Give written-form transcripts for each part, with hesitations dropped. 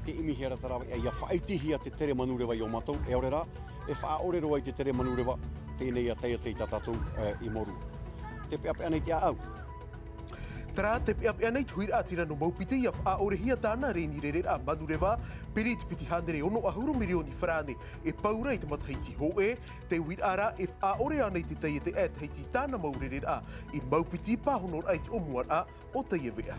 te imi hera tarawa ia whaitihi a te tere manurewa i o matou, e orera, e whaorero ai te tere manurewa, tēnei a teia teita tātou i moru. Te peapea nei te au. Tara te peapea nei tuira atira no maupiti ia whaorehia tāna reni rere a manurewa, peri te piti handere ono ahuru milioni whrane e paura i te mataheiti hoe, te uira e whaore anei te teia te heiti tāna maurere a i maupiti pāhonor ai te omuar a o teia vea.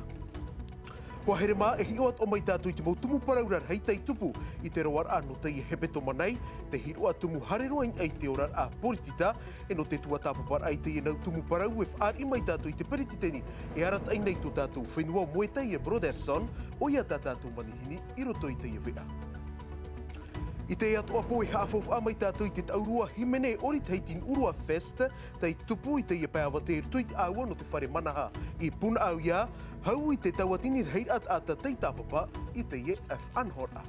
Kua here mā e hioat o mai tātou i te mautumu paraurar hei tei tupu i te roar ano teia hepeto manai, te hiroa tumu hareroain ai te orar a poritita, e no te tua tāpapar ai teia nau tumu parau e whaari mai tātou i te perititeni, e arat ai nei tō tātou whenua moe teia Broderson, o ia tā tātou manihini i roto i teia vea. I te atu apo e haafof a mai tātou i te taurua himene ori teitin urua fest, tei tupu i te ia pēawa te rutuit aua no te whare manaha i puna au ia, hau i te tauatini rei ata tei tāpapa i te ie F. Anhora.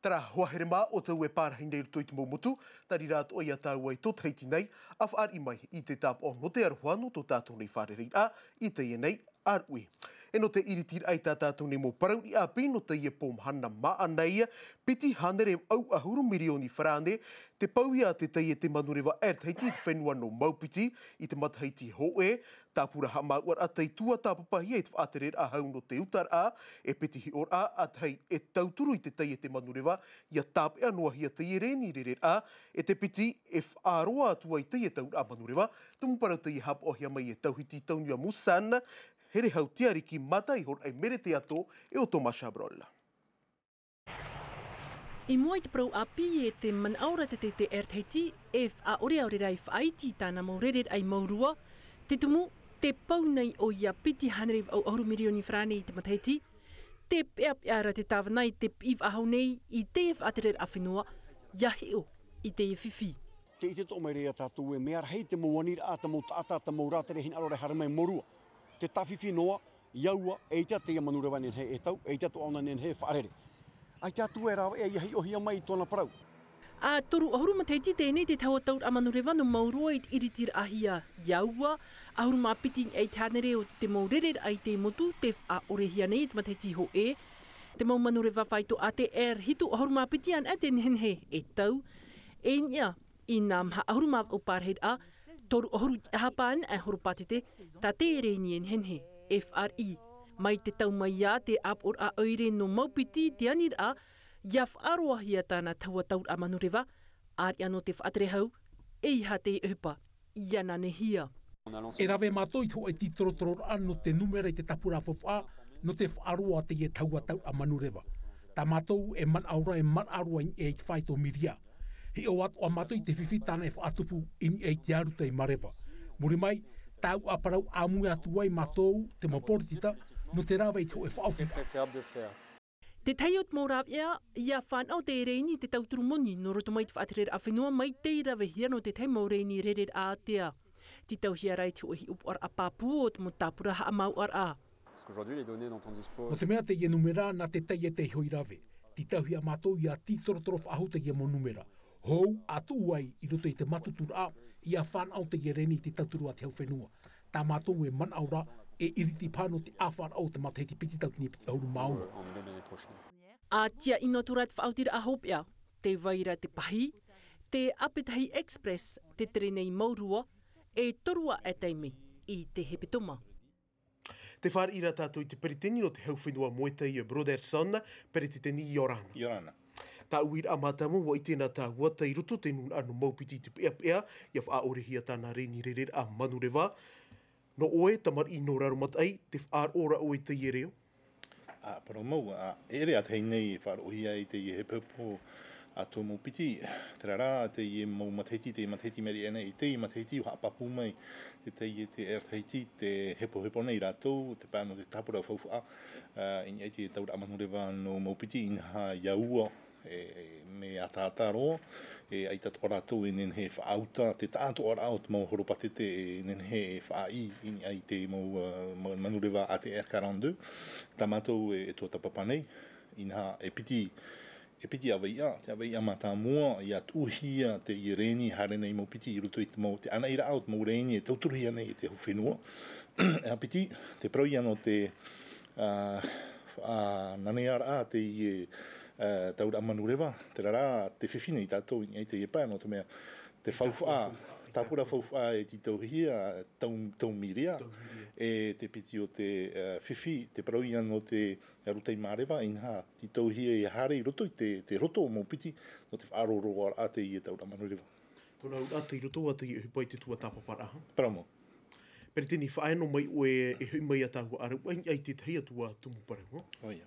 Tara hoahere mā o tau e pārahi nei ruto i te mōmutu, tari rāt o ia tau ai tot heiti nei, a whaari mai i te tāp o no te aruhanu tō tātou nei whare a i te ia nei arui. E no te iritir ai tā tātou nei mō parau i api no te ia pōm hana maa nei, piti hanere au ahuru milioni whrane, te pau ia te teie te manurewa heiti i te whenua no maupiti i te mataheiti hoe, tāpura hamauar a tei tua tāpapahi e te whaaterer a hau no te utar a, e piti hi or a tei e tauturu i te teie te manurewa, ia tāpea noa hia teie reni rerer a, e te piti e whaaroa atua i teie taur a manurewa, tumu parau teie hap o hia mai e tauhiti taunua musan, here hau tiariki mata i hor ai mere te ato e o Thomas Chabrolla. I mua i te parau api e te manaura te RTT e a ore aore rai whaiti tāna maurere ai maurua, te tumu te pau nei o ia piti hanerev au ahuru milioni whrane i te mataheiti, te peapeara te tāwanai te piv ahau nei i te whaaterer a whenua, iahi o i te whiwhi. Te ite tō mai rea tātou e mea hei te mōwanir a te mō tātā te mō rātere hin arore haramai morua. Te tawhiwhi noa, iaua, e ita te manurewa nen he e tau, e ita tō auna nen he whaarere. Ai te atu e rawa e iahi o hia mai i tōna parau. A toru ahuru mataheiti tēnei te taua taur a manurewa no maurua i te iritir ahia iaua, ahuru mapiti e tānere o te maurere ai te motu, te a orehia nei te mataheiti ho e, te mau manurewa whaito a te hitu ahuru mapiti an e te nenhe e tau, e nia i nā maha ahuru map o pārheid a, toru ahuru hapaan e horu patite, ta te reni en henhe, FRI, mai te tau mai a te apor a oire no maupiti te anir a, ia whaaroahia tāna taua taur a manurewa, ari anō te whaatere hau, e iha te upa, iana nehia. E rawe mātou i tō e titorotoro ano te numera i te tapura whawha, no te whaaroa te e taua taur a manurewa. Tā mātou e man aura e man aroa i e whaito miria. He o atu a mātou i te whiwhi tāna e whaatupu ini e te aru tei marewa. Muri mai, tau a parau āmui atu ai mātou te maporitita, no te rawe i tō e whaaupupa. Te teiot mō rawea, ia whanau te reini te tauturu moni, no roto mai te whaaterer a whenua mai te rawe hia no te teimau reini rerer a atea. Ti tau hia rai te ohi upuar a pāpū o te mo tāpura ha amau ar a. No te mea te ia numera na te teie te hoi rawe. Ti tau hia mātou ia titorotoro whaahu te ia mo numera. Hou atu ai i roto i te matutura a, ia whanau te ia reni te tauturu a te hau whenua. Tā mātou e man aura e iriti pāno te awhara au te mataheti piti tautini piti auru mauna. A tia ino turat whautira a hopea, te waira te pahi, te Apetahi Express, te terenei maurua, e torua e teime i te hepetoma. Te whaara ira tātou i te periteni no te hau whenua moe teia Broderson, periteni Yorana. Tā uir a mātamu wa i tēnā tā wata i roto tēnun anu maupiti te pea, ia whaorehia tāna reni rerer a manurewa. No oe, tamar i no rarumat ai, te whaar ora oe te iereo? Pero mau, ere at hei nei whaohia i te he pepo a tō maupiti. Te rara, te i mau matahiti, te matahiti meri ene, i te i matahiti o hapapu mai, te i te ertahiti, te hepo nei rātou, te pāno te tapura whauwha, i te taura amanurewa no maupiti, inha iaua, me atata roa, ai tato rātou e nenhe whaauta, te tāto ora au te mau horopatete e nenhe e whaai, ai te mau manurewa a te R42, tā mātou e tō tapapanei, inha e piti e piti awaia, te awaia mata mua, ia tuhia te i reni hare nei mo piti i ruto i te mo, te ana ira au te mo reni e tauturuhi ana i te hawhenua. E piti, te proi ano te naneara a te i taura amanurewa, te rara te whiwhine i tātou i te iepa no te mea, te whauwha, tāpura whauwha e ti tauhia tau miria, e te piti o te whiwhi, te proi ano te rutai marewa, inha ti tauhia i hare i roto i te roto o mō piti, no te whaaroroa a te i e taura amanurewa. Tōna a te i roto a te i hupai te tua tāpapara. Paramo. Pere tēni whaeno mai oe e hui mai a tāhua aru, ai te teia tua tumu parau. Oia.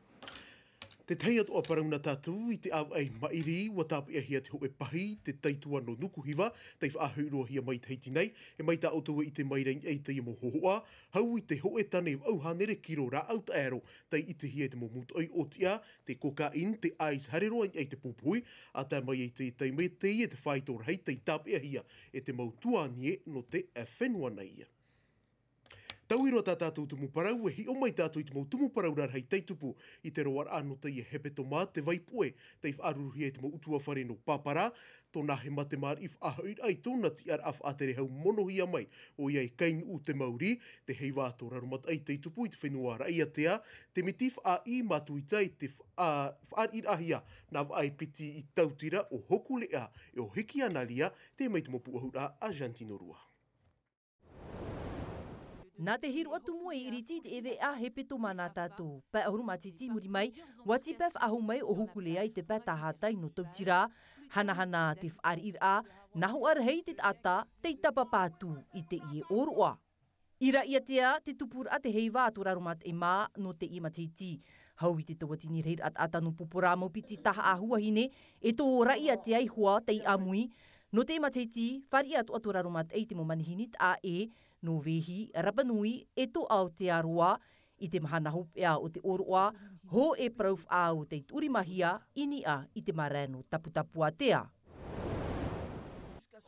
Te teia tua parau na tātou i te au ai mairi wa tāpia hia te hoe pahi, te taitua no nukuhiwa, tei whaahurua hia mai teiti nei, e mai tā otua i te maireng ei te i mo hohoa, hau i te hoe tane au hanere kiro ra au taero, tei i te hia te mo mutoi o tia, te kokain, te ais hareroa ei te pupui, a tā mai ei te mai te i te whaitora hei, tei tāpia hia, e te mautua nie no te whenua nei. Tauiro tā tātou tumu parau, e hi o mai tātou i te mau tumu parau rar hei teitupu i te roar anu te i e hepetoma te vaipue, te whaaruruhi e te mau utua whare no papara, tōna he mate mar i whaahuir ai tōna ti ar af atere hau monohia mai o iai kain u te mauri, te hei wāto rarumat ai teitupu i te whenua raia tea, te mitif a i matuitai te whaarir ahia nā ai piti i tautira o hoku lea e o hiki analia te mai te mopu ahura a Jantino Rua. Nā te hiru atu mua i iriti te ewe a he peto mana tātou. Pai ahuru matiti muri mai, wati pef ahu mai o hukulea i te pai tahatai no tautira, hanahana te whaarir a, nahu ar hei te ata, te tapapātu i te ie oroa. Ira ia tea, te tupur a te heiwa atu rarumat e mā no te i matiti. Hau i te tawatini reir at ata no pupura mau piti taha ahua hine, e tō rai a te ai hua te i amui, no te i matiti, whari atu atu rarumat e te mo manihinit a e, no wehi, rapanui, e to au te aroa, i te mahana hopea o te oroa, ho e prauf au te turimahia, ini a i te marano taputapua tea.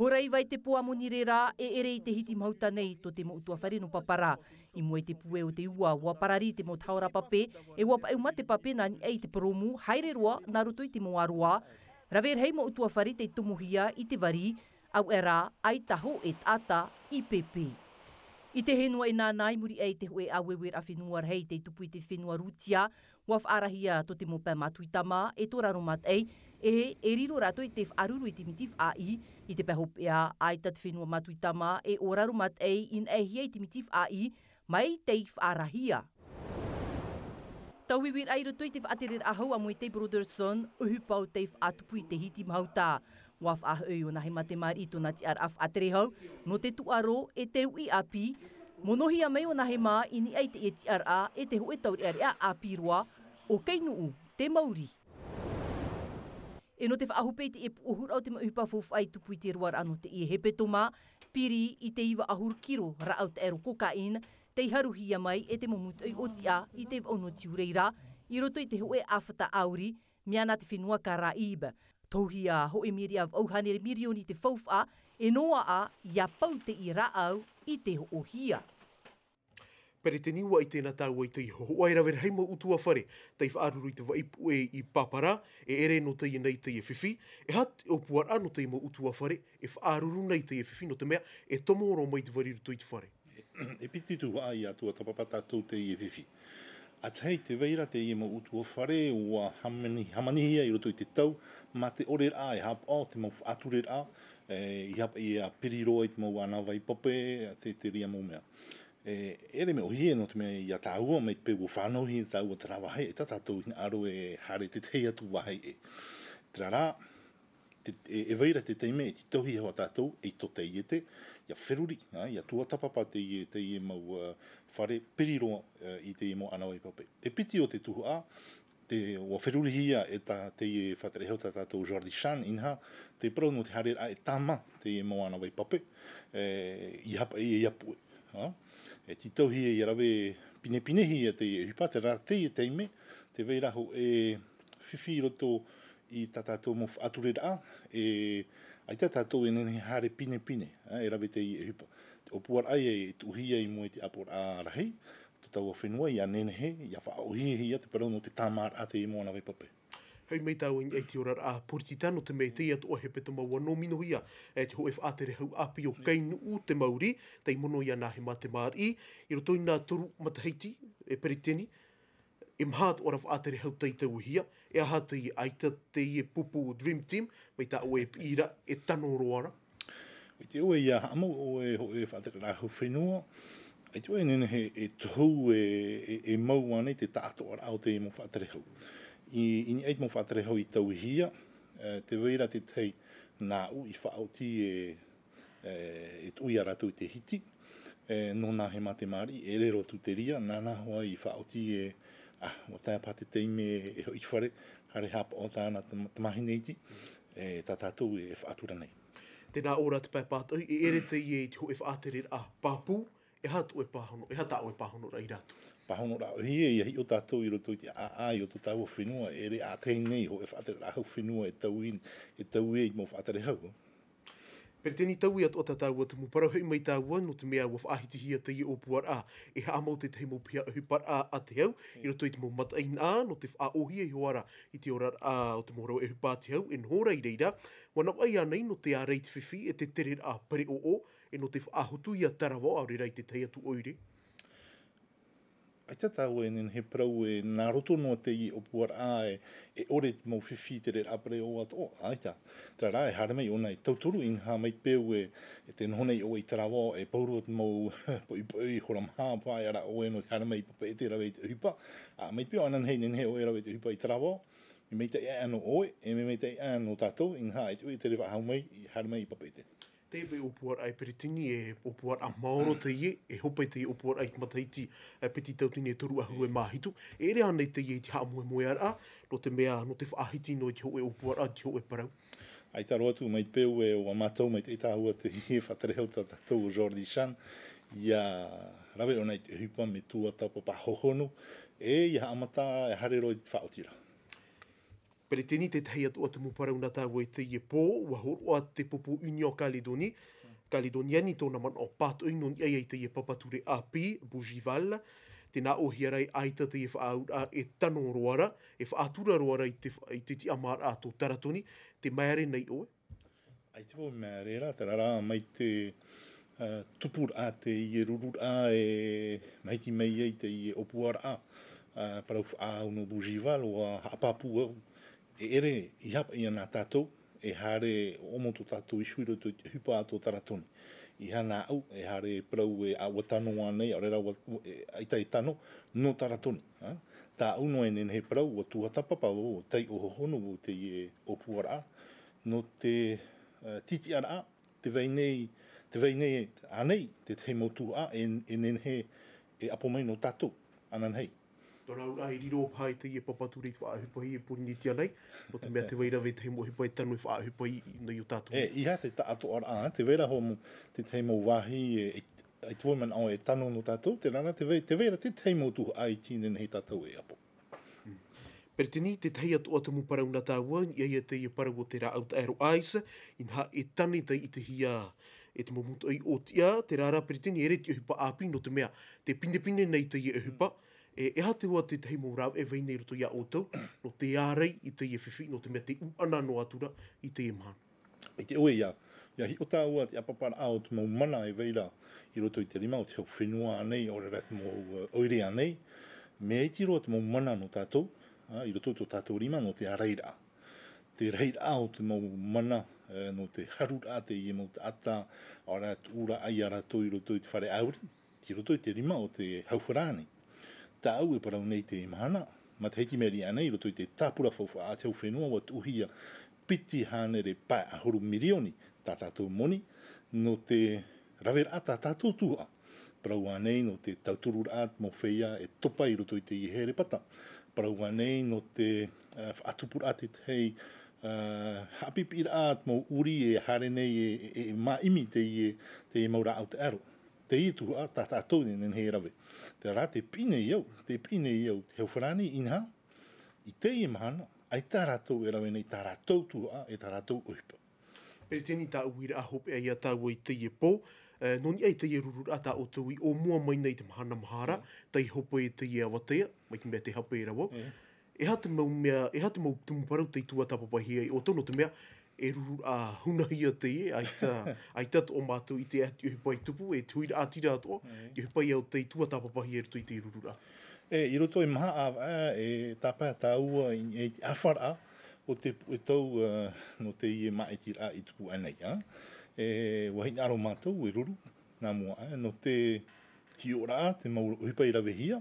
Horei vai te poa moni rera, e ere i te hiti mauta nei to te mo utua whare no papara. I mua te pue o te ua, ua parari te mo taura pape, e wapa euma te pape nani ei te paromu, haere roa, nā roto i te mo aroa. Raver hei mo utua whare te tumuhia i te vari, au era, ai taho e tata i pepe. I te henua e nānai muri ei te hoe a wewer a whenua rei te tupu i te whenua rutia, waf arahia to te mopa matui tama, e tō raromat ei, e riro rato i te wharuru i te mitif a i te pehopea ai tat whenua matui tama, e o raromat ei in e hia i te mitif a i, mai te wharahia. Tauhiwir ai roto i te whaaterer ahau a moe te Broderson, uhupau te whaatupu i te hiti mahauta. Waf ah o na he mate mar i tōna ti ar af atere hau, no te tuaro e te ui api, monohia mai o na he mā ini ei te e ti ar a e te hoe tauri ar a api roa, o keinuu te mauri. E no te whaahupei te e puohur au te mauhipa fofu ai tupu i te ruar anu te i hepetoma, piri i te iwa ahur kiro ra au te ero kokain, te haruhia mai e te momutoi o tia i te wauno tiureira, i roto i te hoe awhata auri, mea nā te whenua ka raiba. Tauhia ho e miri av auhanere mirioni te whauwha, e noa a ia pau te i raau i te hoohia. Pere te niwa i tēnā tāua i te iho, oai rawer hei mo utua whare, tei whaaruru i te waipu e i papara, e ere no te i nei te i whiwhi, e hat o puar anu te i mo utua whare, e whaaruru nei te i whiwhi no te mea, e tomoro mai te wariru tui te whare. E piti tu ai atua tapapata tau te i whiwhi. A tei te veira te i mo utua whare ua hamanihia i roto i te tau, ma te orer a e hap o, te mau aturer a, i hap i a piriroa i te mau ana vai pope, te ria mau mea. Ere me ohie no te mea i a tāua, me te pewa whanohi i tāua te rawa hei, e tātou i aro e hare te tei atu wahei e. Te rara, e veira te teime, e ti tohi hawa tātou, e to te iete, ia wheruri, ia tua tapapa te i mau whare piriroa i te i mo anawai pape. Te piti o te tuhu a, te ua wheruri hia e te i whaterehau tātou Jordi Shan inha, te pro no te hare a e tama te i mo anawai pape, i hapa i e apue. E ti tohi e rawe pine hia te i hipa, te rara te i teime, te veira ho e whiwhi roto i tātou mo aturera a, ai tātou e nene hare pine, e rawe te i hipa. O puar ai e tuhia i moe te apor a rahei, to tau a whenua i a nene he, i a whaohia hia te parau no te tamar a te i moana wei pape. Hei mei tau i te ora a Purititano te mei te atu o he peta maua no mino ia e te ho e whaatere hau api o kainu u te Māori, tei mono ia nā he mā te Māori, i roto i nā toru mataheiti e periteni, e mhaat ora whaatere hau teitau hia, e aha te i aita te i e pupu Dream Team, mei tā o e pira e tano roara. I te oe ia hamo o e whaatere rā hau whenua, i te oe nene he e tohu e mau ane te tāto ara au te e mo whaatere hau. I ni eit mo whaatere hau i tau hia, te weira te tei nā u i whaauti e tui ara tau te hiti, no nā he mate Māori, e rero tu te ria, nāna hoa i whaauti o tae pate teime e hoi whare, hare hapa o tāna tamahineiti, tā tātou e whaatura nei. Tēnā ora te pāpātai, e ere te i e te ho e whaatere a pāpū, e hata o e pāhono, e hata o e pāhono rai rātu. Pahono rā hie i hi o tātou i roto i te i o tau o whenua, e re a tei nei ho e whaatere rā hau whenua e tau i mo whaatere hau. Pere tēni tau i atu o tātou atu mu parau hei mai tāua no te mea ua whaahiti hia te i o puar e ha amau te hei mo pia ahu par a te hau, i roto i te mo matain no te whaohia i hoara i te ora o te morau e hupa te hau, e nhora i reira, wana ai anei no te a rei te whiwhi e te tere a pare o, e no te whaahutu i a tarawa a rei te tei atu oire. Ai tatau e nen he prau e nā roto no te i o puar e ore te mau whiwhi te re apare o ato. Ai ta, tra rā e hara mei ona i tauturu in ha mai peu e te nhonei o i tarawa e pauro te mau poi horam haa pai ara o e no hara mei papa e te rawe te hupa. Mai peu anan hei nen he o e rawe te hupa i tarawa. Me mei te e ano oe, e me mei te e ano tātou, in ha e tu e te rewa hau mei i hara mei papa e te. Tewe o puar ai peritini e o puar a maoro te ie, e hopai te i o puar ai mataiti peti tautini e toru ahu e mahitu. E ere anei te ie i te haa moe ara, no te mea, no te whaahiti no i te ho e o puar a, te ho e parau. Ai taro atu mai peu e o amatou mai te tāhua te hie whatarehau tātou o Jordi Shan, ia rawe o nei te hupa me tua tapa pa hohono, e ia amata e harero i te whaotira. Pere tēni te tahi atu atu muparau nā tāua i te ie pō, ua horo a te popo Unio Caledoni, Caledoniani tōna man o pātu inon i te ie papature api, Bougival, tēnā o hiarai aita te ie whaaura e tano roara, e whaatura roara i te ti amar a tō taratoni, te maere nei oe? Ai te pō maere rā, te rara mai te tupur a te ie rurur a e maiti mei ei te ie opuar a, parau whaau no Bougival o a hapapu au. E ere i hapa ia nā tātou, e hare omo tō tātou i shuiro tō hupa a tō taratoni. I hana au, e hare prau e a watano anei, a rera aita e tano, no taratoni. Tā au no e nen he prau, o tuhatapapa o tei o hohono o te i o puara a, no te titi ara a, te veinei anei, te te motu a, e nen he e apomei no tātou, anan hei. Tōna ura i riro pai te ie papature i whaahupai e puni niti anei, o te mea te weira ve te mo hipai tanu i whaahupai nei o tātou. I ha te tātou ara a, te weira ho te teimo wahi e tuaman au e tano no tātou, te rana te weira te teimo tu ai tinen hei tātou e apo. Pere tini, te tahi atu atu mu parau nā tāua, ia te ie parau o te rā out aero aisa, inha e tani te i te hia e te momuta i o tia, te rāra pere tini, ere te uhupa api no te mea, te pine nei te ie uhupa, e ha te hoa te tehi mō rāu e veinei roto ia o tau, no te ārei i te ie whiwhi, no te mea te uana no atura i te ie mahana. I te oe ia hi o tā ua te apapara ao te mau mana e veira i roto i te rima o te hau whenua anei, o rera te mau oire anei, me e tiro te mau mana no tātou, i roto i tō tātou rima no te areira. Te reira ao te mau mana no te harura te ie mau te ata, o rera te ura ai ara tō i roto i te whare auri, i roto i te rima o te hauwharani. Tā au e parau nei te mahana, ma te heiti meri anei roto i te tāpura whauwha a te hau whenua wa tuhia piti hānere pai a horu milioni tā tātou moni, no te rawera a tā tātou tuha. Parau anei no te tauturur at mo wheia e topa i roto i te ihere pata. Parau anei no te whaatupur at e hei hapipira at mo uri e hare nei e maimi te i maura au te aro. Te i tuha tā tātou nen hei rawe. Te rā te pine iau, te hau wharani inha, i te i mahana, ai tā rātou e rawe nei tā rātou tuha e tā rātou uhipa. Pere tēni tā uira a hope ai a tāua i te ie pō, noni ai te ie rurur a tā o tau i o mua mai nei te mahana mahara, tai hope i te ie awatea, mai ki mea te hape i rawa. e hata mau tumu parau te tua tapapahi ai, o tono te mea, e ruru a hunahia te e, ai tato o mātou i te ati uhipai tupu, e tui ātira atoa, i uhipai au te tua tapapahi e rutu i te rurura. I roto e maha a e tapa taua i te awhara o te tau no te i e mai tira i tupu anei. E wahina aro mātou e ruru, nā mua, no te hiora, te mau uhipai rawehia,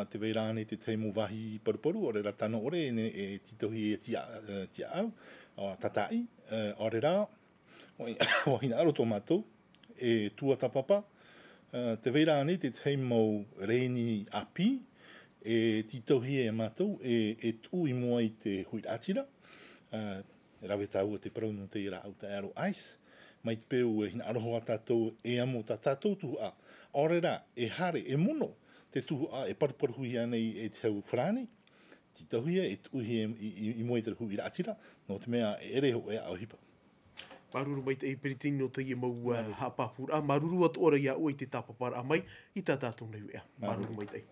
te veirane te teimu wahi paruparu, ore ra tano ore e titohi e tia au, tatai, ore ra, wahina aro tō mātou, e tua tapapa, te veirane te teimu reini api, e titohi e mātou, e tui mua i te huiratira, rawe tau te parau no te ira au te aro ice, mai te peu e hina aroho a tātou e amo tā tātou tuhua. Ore ra, e hare, e mono, te tuhua e paruparuhui anei e te hau whrane, ti tauhia e tuhi i moe te hui ratira, no te mea e ere ho e au hipa. Maruru mai te e peritini no te i mau hapapura, maruru at ora ia oi te tapapara mai, i tā tātou nei wea. Maruru mai te.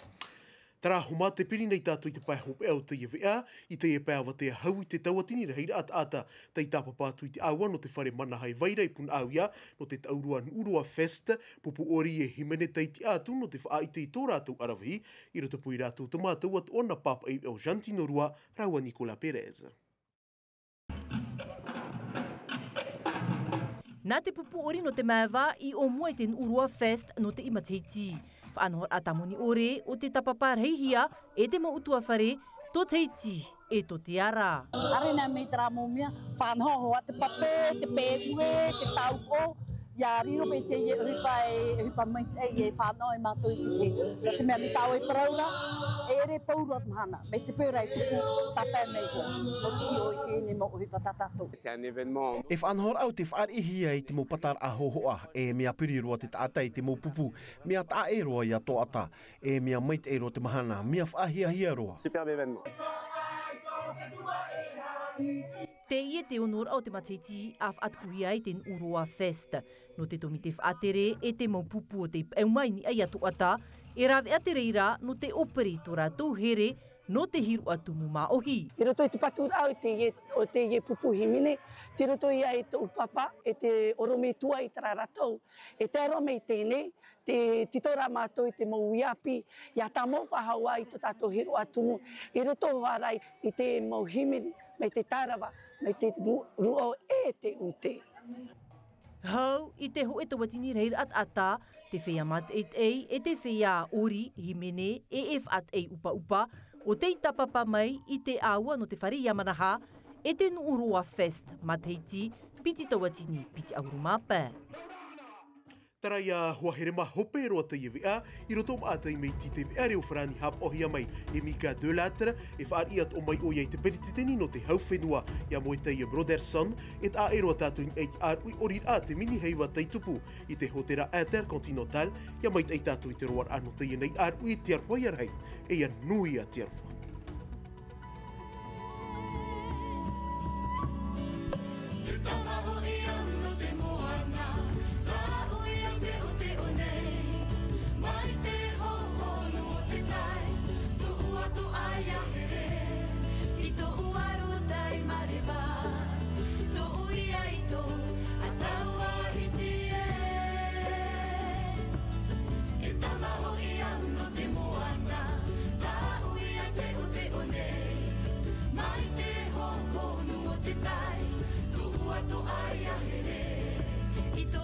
Tara homa te piri nei tātou i te pai hope au te i wea, i te e pai awa te hau i te tauatini reheira ata te i tapapātu i te aua no te whare mana hai vaira i pun au ia, no te taurua Urua Fest, pupu ori e himene te iti atu no te wha i te i tō rātou arawahi, i roto pui rātou tamātou at ona papa i au Jantino Rua, Raua Nicola Perez. Nā te pupu ori no te maewa i o mua i te Urua Fest no te imatiti. Whaanohor a tamoni ore o te tapaparehia e te mo utua whare tō teiti e tō te ara. Arena me tra momia, whaanoho a te pape, te pēkue, te tauko, ia riro pe te ie uhipa mai te ie whaanoho e mātou i te te. Te mea mi tau e paraura, e ere pauru at mahana, me te pēra i tuku tapa nei ho. No te io i te ene mo uhipa tatato. E whaanohor au te whaarihia i te mo patar a hohoa, e mea piriroa te tātai te mo pupu, mea tā e roa i a tō ata, e mea mait e roa te mahana, mea whaahia roa. Superbe événement. Te ie te onor au te matiti a whaatkuhia i te Urua Fest. No te tomi te whaatere e te mau pupu o te eumaini ai atu ata, e rawe ate reira no te operi tō rātou here no te hiru atu mu mā ohi. I roto i te patura o te ie pupu himine, te roto ia e tō upapa, e te orome tua i tara ratou. E te arome i tēnei, te titora mātou i te mau iapi, ia tā mau whahaua i tō tātou hiru atumu. I roto warai i te mau himine, mai te tarawa, mai te ruo e te ute. Hau, i te ho e tawatini reira at ata, te whea mat e te whea ori himene e at ei upa upa, o te tapapa mai i te aua no te whare Yamanaha, e te Urua Fest, Mateiti, piti tawatini, piti aurumapa. Tara ia huaherema hope roa te iwea, i roto maatai mei ti te wea reo whrani hap ohia mai e Mika de Latre, e whaar iat o mai o iei te perititeni no te hauwhenua ia moe te ia Broderson, et a e roa tātou in eit arui orir a te mini heiwa tei tupu i te hotera Intercontinental, ia mai tei tātou i te roar ano te ia nei arui i te arwai arhei, e ia nui a te arwai. Ito